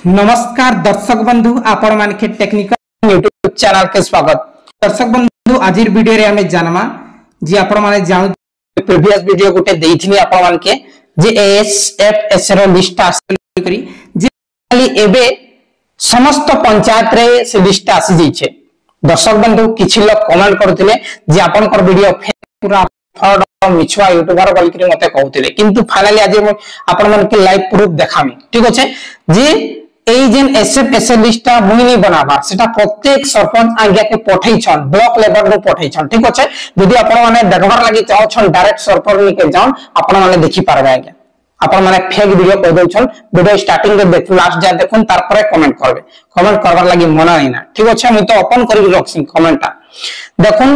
नमस्कार दर्शक बंधु आपण मानके टेक्निकल यूट्यूब चैनल के स्वागत। दर्शक बंधु आज वीडियो रे हमें जानमा जे आपण माने जानु प्रीवियस वीडियो गोटे देइथिनी आपण मानके जे एएसएफएस रो लिस्ट आसी करी जे खाली एबे समस्त पंचायत रे से लिस्ट आसी जाइछे। दर्शक बंधु किछि लोग कमेंट करथिले जे आपण कर वीडियो पूरा फ्रॉड मिछुआ यूट्यूबर बोल के मते कहउथिले, किंतु फाइनली आज आपण मानके लाइव प्रूफ देखामी। ठीक अछि जे এই যেন এসএফএস লিস্টটা মুই নি বানাবা সেটা প্রত্যেক সরপঞ্চ আজ্ঞা কে পঠাইছন ব্লক লেভেল রে পঠাইছন। ঠিক আছে যদি আপন মানে দেখবার লাগি চাওছন ডাইরেক্ট সরপঞ্চ নি কে যাও আপন মানে দেখি পারবে আজ্ঞা। আপন মানে ফেক ভিডিও কই দউছন ভিডিও স্টার্টিং রে দেখু লাস্ট যা দেখুন তারপরে কমেন্ট করবে। কমেন্ট করবার লাগি মনা নাই না। ঠিক আছে আমি তো ওপেন করি রাখছি কমেন্টটা দেখুন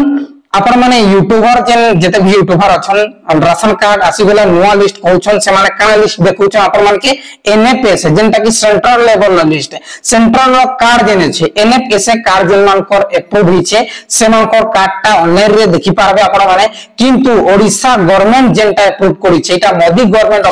आपण माने यूट्यूबर जेते भी यूट्यूबर अछन राशन कार्ड आसी गेला नोआ लिस्ट कहउछन से माने का लिस्ट देखउछ आपण मान के एनएफएस जेंटा कि central level list central card जेने छे एनएफएस कार्ड जेन मान कर अप्रूव हिचे से मान कर कार्डटा ऑनलाइन रे देखि पारबे आपण माने, किंतु ओडिसा गवर्नमेंट जेंटा अप्रूव करि छै एटा मोदी गवर्नमेंट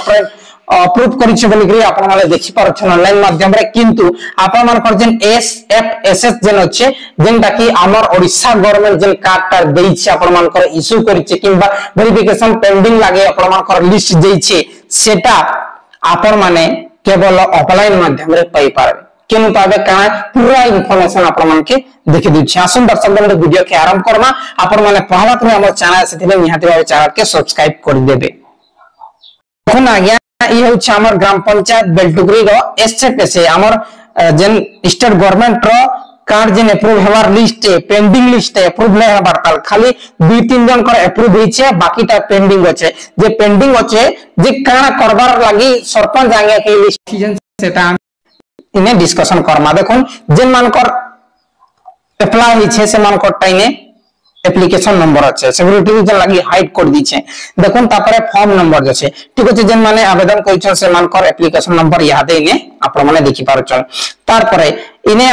अप्रूव करिछ बोली कि आपण माने देखि पारछन ऑनलाइन माध्यम रे, किंतु आपण मान कर जेन एसएफएसएस जेन अछि जेंटा कि हमर ओडिसा गवर्नमेंट जेन कार्डटा देइ छै आपण मान कर इशू करिछ किबा वेरिफिकेशन पेंडिंग लागे आपण मान कर लिस्ट देइ छै सेटा आपण माने केवल ऑफलाइन माध्यम रे पाई पारबे। केनु पाबे का पूरा इंफॉर्मेशन आपण मान के देखि दै छै। आसन दर्शक बंधु वीडियो के आरंभ करना आपण माने पहला करे हमर चैनल सेथिले निहाती भाबे चैनल के सब्सक्राइब कर देबे। कोन आज्ञा ई हो छ हमर ग्राम पंचायत बेलटुगरी रो एसएफएस हमर जेन स्टेट गवर्नमेंट रो कार्ड जेन अप्रूव हेबार लिस्ट पेंडिंग लिस्ट अप्रूव नै हेबार ताल खाली 2-3 जन कर अप्रूव हिचे बाकीटा पेंडिंग अछि जे पेंडिंग अछि जे काना करबार लागि सरपंच आगे के लिस्ट जेन सेटा इने डिस्कशन करमा। देखुन जेन मान कर अप्लाई हिचे से मान कर टाइने एप्लीकेशन नंबर আছে सिक्योरिटी जन लागि हाइड कर दी छै देखुन तापरे फॉर्म नंबर जे छै। ठीक अछि जेन माने आवेदन करिछन से मान कर एप्लीकेशन नंबर याद इने आपण माने देखि पारछन। तारपरे इने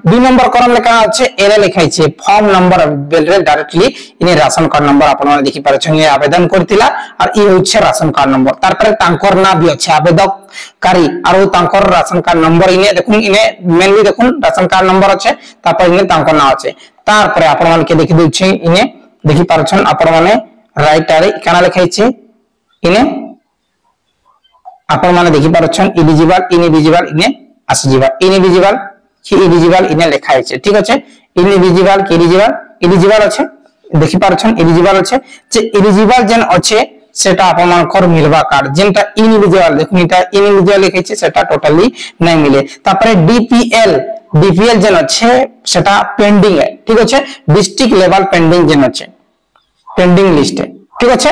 2 नंबर कॉलम लेखा আছে एने लिखाइ छै फॉर्म नंबर बेलरे डायरेक्टली इने राशन कार्ड नंबर आपण माने देखि पारछन ये आवेदन करतिला और ई होछ राशन कार्ड नंबर। तारपरे तांकर ना भी আছে आवेदक कारी और तांकर राशन कार्ड नंबर इने देखुन इने मेनली देखुन राशन कार्ड नंबर আছে तापर इने तांकर ना আছে। तारपरे आपण माने के देखि दै छै इने देखि पारछन आपण माने राइट आरे काना लिखाइ छै इने आपण माने देखि पारछन एलिजिबल इनएलिजिबल इने आसीजिबा इनएलिजिबल कि एलिजिबल इने लिखाइ छै। ठीक अछि इनएलिजिबल कि एलिजिबल एलिजिबल अछि देखि पारछन एलिजिबल अछि जे एलिजिबल जेन अछि सेटा आपण मान कर मिलबा कार्ड जेनटा इनएलिजिबल देखुन इटा इनएलिजिबल लिखाइ छै सेटा टोटली नै मिले। तापरे डीपीएल जेन अछि सेटा पेंडिंग है। ठीक अछि डिस्ट्रिक्ट लेवल पेंडिंग जेन अछि पेंडिंग लिस्ट है। ठीक अछि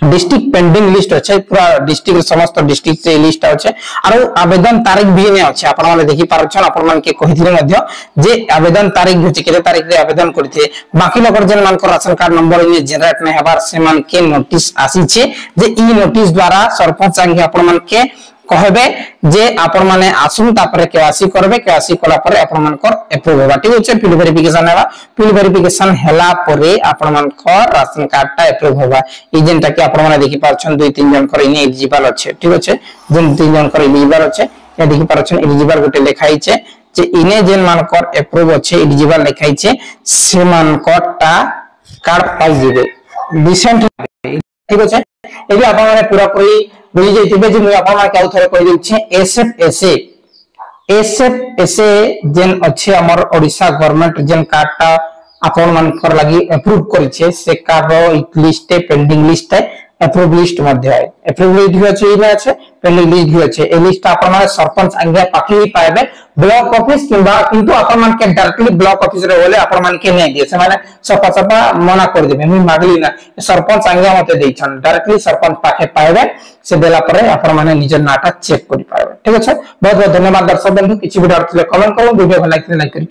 डिस्ट्रिक्ट पेंडिंग लिस्ट अछि पूरा डिस्ट्रिक्ट समस्त डिस्ट्रिक्ट से लिस्ट अछि और आवेदन तारीख भी ने अछि आपण माने देखि पारछन आपण मान के कहिथिले मध्य जे आवेदन तारीख होछि केते तारीख रे आवेदन करथे बाकी लोकर जेन मान को ration card number in generate नै हेबार से मान के नोटिस आसी छे जे ई नोटिस द्वारा सरपंच आगे आपण मान के कहबे जे आपण माने आसुन तापरे केवासी करबे केवासी कला परे आपण मान कर अप्रूव होबा। ठीक अछि फिल वेरिफिकेशन हेबा फिल वेरिफिकेशन हेला परे आपण मान कर राशन कार्ड ता अप्रूव होबा। ई जेनटा कि आपण माने देखि पारछन 2-3 जन कर इने एलिजिबल अछि। ठीक अछि जेन 3 जन कर एलिजिबल अछि या देखि पारछन एलिजिबल गोटे लिखाइ छै जे इने जेन मान कर अप्रूव अछि एलिजिबल लिखाइ छै से मान कोटा कार्ड पाइ जेबे रिसेंट। ठीक अछि एबे आपण माने पूरा पूरी बुझि जइतिबे जे मुई आपण माने काउ थरे कहि दै छै एसएफएस जेन अछि हमर ओडिसा गवर्नमेंट जेन कार्डटा आपण मान कर लागि अप्रूव करि छै से कार्ड रो लिस्ट पेंडिंग लिस्ट है अप्रूव लिस्ट मध्ये है अप्रूव लिस्ट भी अछि इने अछि पेंडिंग लिस्ट भी अछि ए लिस्ट आपण माने सरपंच आगे पाखि ही पाएबे ब्लॉक ऑफिस किबा किंतु आपण मान के डायरेक्टली ब्लॉक ऑफिस रे होले आपण मान के नै दिए से माने सपा सपा मना कर देबे मुई मागली ना सरपंच आगे मते दैछन डायरेक्टली सरपंच पाखे पाएबे से देला परे आपण माने निजर नाटा चेक करि पाएबे। ठीक अछि बहुत बहुत धन्यवाद दर्शक बंधु किछि वीडियो अर्थ ले कमेंट करू वीडियो भल लाइक करी